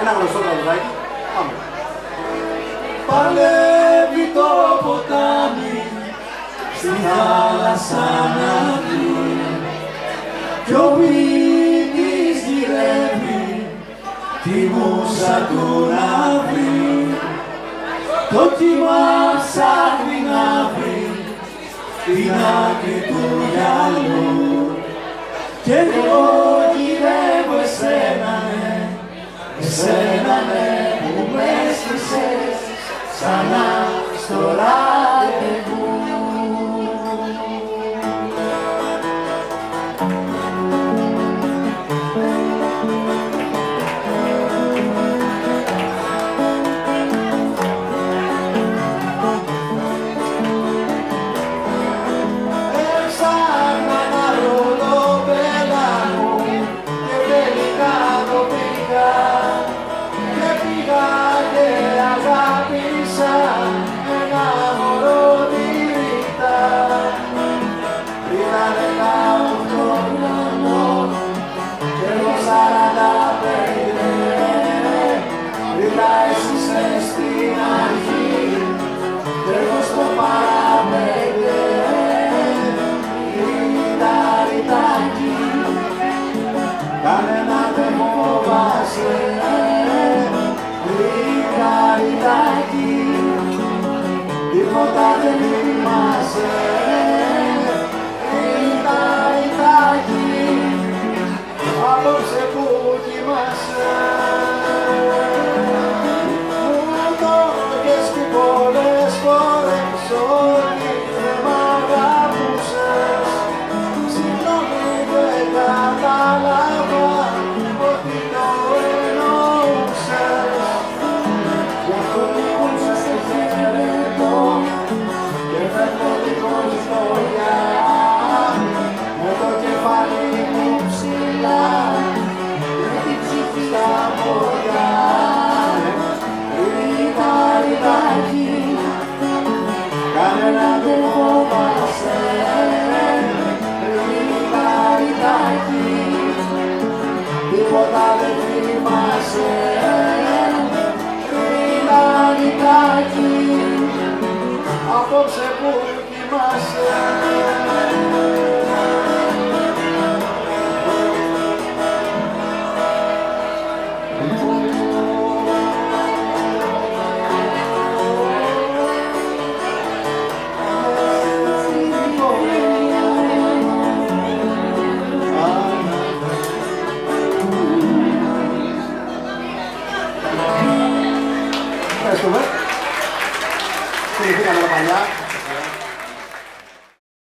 Ένα γνωστό τραγουδάκι. Πάμε. Παλεύει το ποτάμι στη θάλασσα να βγει κι ο ποιητής γυρεύει τη μουσα του να βρει. Το κύμα ψάχνει να βρει την άκρη του μυαλού και εγώ γυρεύω εσένα ναι, που με έστησες ξανά στο ραντεβού. Έψαχνα να βρω το πέλαγο και τελικά το πήγα και πήγα και αγάπησα ένα μωρό τυρίτα. Πήρα 18 χρονών και εγώ 45. Πήρα εσύ στην αρχή και εγώ στο παραπέντε. Ριτάκι, κανένα δεν φοβάσαι. Ριτάκι, τίποτα δεν θυμάσαι. Ριτάκι, απόψε που κοιμάσαι. Μου το πες και πολλές φορές όλοι δεν μ' αγαπούσες. Συγγνώμη δεν κατάλαβα ότι το εννοούσες. Γι' αυτό λοιπόν σας χαιρετώ και φεύγω δίχως λόγια με το κεφάλι μου ψηλά και την ψυχή στα πόδια. Ριτάκι, κανένα δεν φοβάσαι. Ριτάκι, τίποτα δεν θυμάσαι. Ριτάκι, απόψε που κοιμάσαι. Ευχαριστούμε. Θυμηθήκαμε τα παλιά.